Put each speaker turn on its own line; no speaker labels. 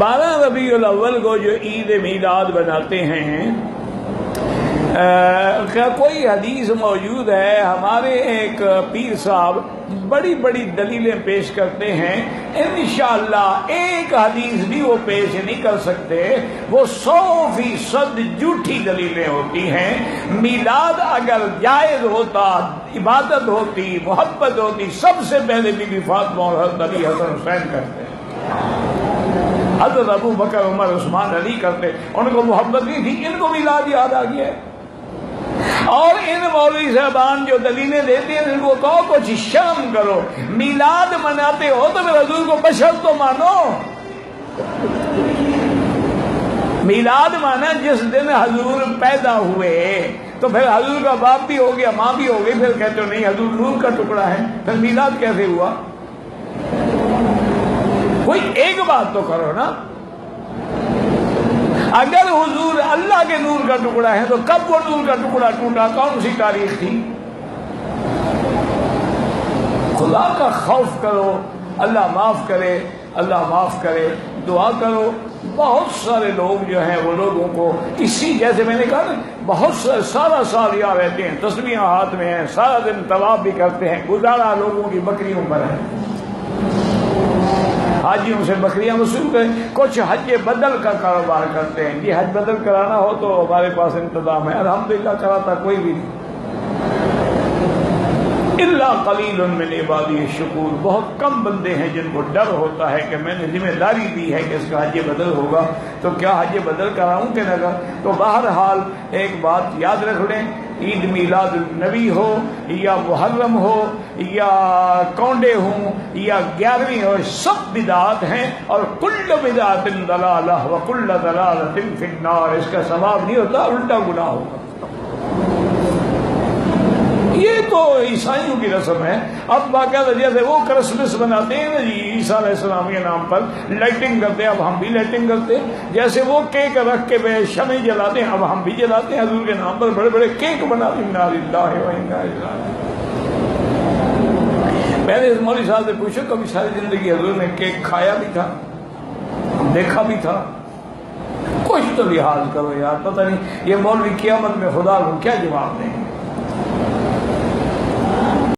12 ربیع الاول کو جو عید میلاد مناتے ہیں، کیا کوئی حدیث موجود ہے؟ ہمارے ایک پیر صاحب بڑی بڑی دلیلیں پیش کرتے ہیں، انشاءاللہ ایک حدیث بھی وہ پیش نہیں کر سکتے، وہ 100% جھوٹی دلیلیں ہوتی ہیں۔ میلاد اگر جائز ہوتا، عبادت ہوتی، محبت ہوتی، سب سے پہلے بی بی فاطمہ اور حضرت علی حسن حسین کرتے، حضرت ابو بکر عمر عثمان علی کرتے، ان کو محبت نہیں تھی، ان کو میلاد یاد آ گیا ہے۔ اور ان مولوی صاحبان جو دلیلیں دیتے ہیں، ان کو کہو کچھ شرم کرو، میلاد مناتے ہو تو پھر حضور کو بشر تو مانو۔ میلاد مانا جس دن حضور پیدا ہوئے، تو پھر حضور کا باپ بھی ہو گیا، ماں بھی ہو گئی، پھر کہتے ہو نہیں حضور نور کا ٹکڑا ہے، پھر میلاد کیسے ہوا؟ کوئی ایک بات تو کرو نا۔ اگر حضور اللہ کے نور کا ٹکڑا ہے تو کب وہ نور کا ٹکڑا ٹوٹا؟ کون سی تاریخ تھی؟ خدا کا خوف کرو، اللہ معاف کرے، اللہ معاف کرے، دعا کرو۔ بہت سارے لوگ جو ہیں وہ لوگوں کو اسی، جیسے میں نے کہا نا، بہت سارا سال یہاں رہتے ہیں، تسبیحاں ہاتھ میں ہیں، سارا دن طواف بھی کرتے ہیں، گزارا لوگوں کی بکریوں پر ہے، حاجیوں سے بکریاں وصول کریں، کچھ حج بدل کا کاروبار کرتے ہیں، یہ حج بدل کرانا ہو تو ہمارے پاس انتظام ہے، الحمدللہ کراتا کوئی بھی نہیں۔ الا قلیل من عبادی الشکور، بہت کم بندے ہیں جن کو ڈر ہوتا ہے کہ میں نے ذمہ داری دی ہے کہ اس کا حج بدل ہوگا تو کیا حج بدل کراؤں کہ نہ۔ تو بہرحال ایک بات یاد رکھ لیں، عید میلاد النبی ہو یا محرم ہو یا کونڈے ہوں یا 11ویں ہو، سب بدعات ہیں، اور کل بدعت ضلالہ وکل ضلالۃ فی النار، اس کا ثواب نہیں ہوتا، الٹا گناہ ہوگا۔ یہ تو عیسائیوں کی رسم ہے۔ اب باقاعدہ جیسے وہ کرسمس بناتے ہیں نا جی، عیسیٰ علیہ السلام کے نام پر لائٹنگ کرتے ہیں، اب ہم بھی لائٹنگ کرتے ہیں، جیسے وہ کیک رکھ کے شمع جلاتے ہیں، اب ہم بھی جلاتے ہیں، حضور کے نام پر بڑے بڑے کیک بناتے ہیں۔ انا للہ و انا الیہ راجعون۔ میں نے اس مولوی صاحب سے پوچھا کبھی ساری زندگی حضور نے کیک کھایا بھی تھا، دیکھا بھی تھا؟ کچھ تو لحاظ کرو یار، پتہ نہیں یہ مولوی قیامت میں خدا کو کیا جواب دیں گے۔